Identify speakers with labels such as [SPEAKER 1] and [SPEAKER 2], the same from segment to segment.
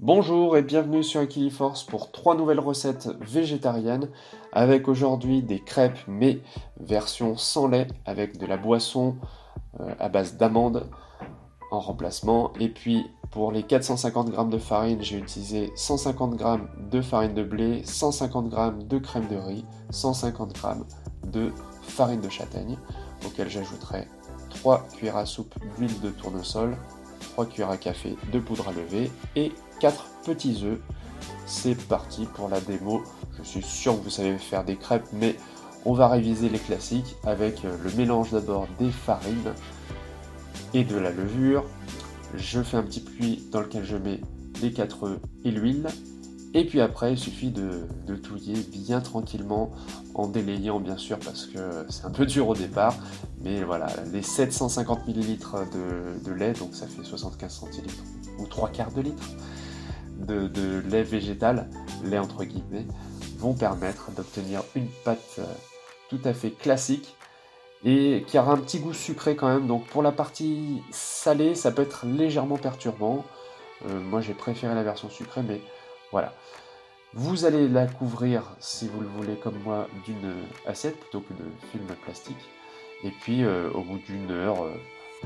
[SPEAKER 1] Bonjour et bienvenue sur Equiliforce pour 3 nouvelles recettes végétariennes avec aujourd'hui des crêpes mais version sans lait avec de la boisson à base d'amandes en remplacement. Et puis pour les 450 g de farine, j'ai utilisé 150 g de farine de blé, 150 g de crème de riz, 150 g de farine de châtaigne auquel j'ajouterai 3 cuillères à soupe d'huile de tournesol, 3 cuillères à café de poudre à lever et 4 petits œufs. C'est parti pour la démo. Je suis sûr que vous savez faire des crêpes, mais on va réviser les classiques avec le mélange d'abord des farines et de la levure. Je fais un petit puits dans lequel je mets les 4 œufs et l'huile. Et puis après, il suffit de touiller bien tranquillement en délayant bien sûr parce que c'est un peu dur au départ. Mais voilà, les 750 ml de lait, donc ça fait 75 centilitres ou 3 quarts de litre de lait végétal, lait entre guillemets, vont permettre d'obtenir une pâte tout à fait classique et qui aura un petit goût sucré quand même. Donc pour la partie salée, ça peut être légèrement perturbant. Moi j'ai préféré la version sucrée, mais voilà. Vous allez la couvrir, si vous le voulez comme moi, d'une assiette plutôt que de film plastique. Et puis au bout d'une heure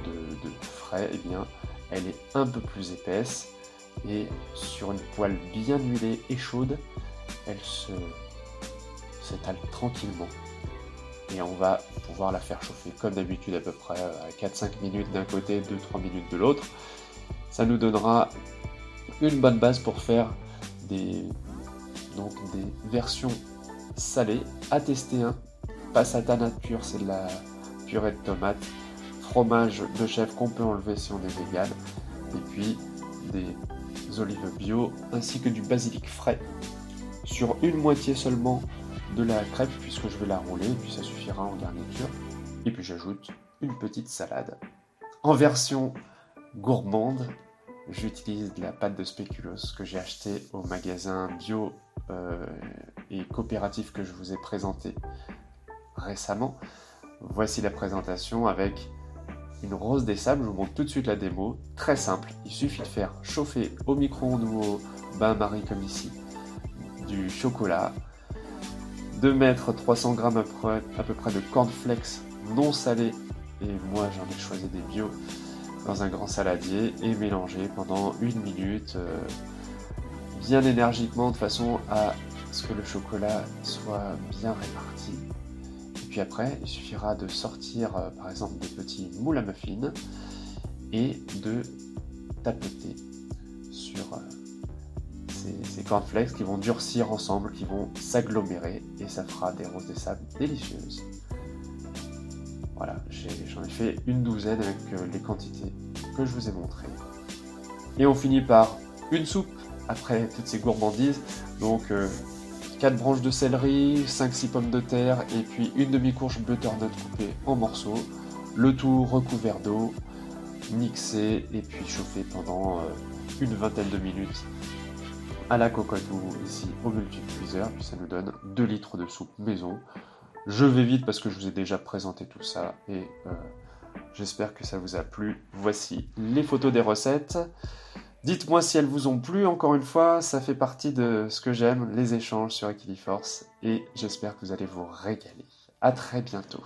[SPEAKER 1] de frais, eh bien, elle est un peu plus épaisse. Et sur une poêle bien huilée et chaude, elle s'étale tranquillement. Et on va pouvoir la faire chauffer comme d'habitude à peu près à 4-5 minutes d'un côté, 2-3 minutes de l'autre. Ça nous donnera une bonne base pour faire des versions salées à tester. Passata nature, c'est de la purée de tomate, fromage de chèvre qu'on peut enlever si on est vegan, et puis des olives bio ainsi que du basilic frais sur une moitié seulement de la crêpe puisque je vais la rouler et puis ça suffira en garniture. Et puis j'ajoute une petite salade. En version gourmande, j'utilise de la pâte de spéculoos que j'ai acheté au magasin bio et coopératif que je vous ai présenté récemment. Voici la présentation avec une rose des sables. Je vous montre tout de suite la démo, très simple. Il suffit de faire chauffer au micro-ondes ou au bain-marie comme ici du chocolat, de mettre 300 g à peu près de cornflakes non salés, et moi j'en ai choisi des bio, dans un grand saladier et mélanger pendant 1 minute bien énergiquement de façon à ce que le chocolat soit bien réparti. Et puis après, il suffira de sortir par exemple des petits moules à muffins et de tapoter sur ces cornflakes qui vont durcir ensemble, qui vont s'agglomérer et ça fera des roses des sables délicieuses. Voilà, j'en ai fait une douzaine avec les quantités que je vous ai montrées. Et on finit par une soupe après toutes ces gourmandises. Donc 4 branches de céleri, 5-6 pommes de terre et puis une demi-courge butternut coupée en morceaux. Le tout recouvert d'eau, mixé et puis chauffé pendant une vingtaine de minutes à la cocotte ou ici au multicuiseur. Puis ça nous donne 2 litres de soupe maison. Je vais vite parce que je vous ai déjà présenté tout ça et j'espère que ça vous a plu. Voici les photos des recettes. Dites-moi si elles vous ont plu, encore une fois, ça fait partie de ce que j'aime, les échanges sur Equiliforce, et j'espère que vous allez vous régaler. À très bientôt.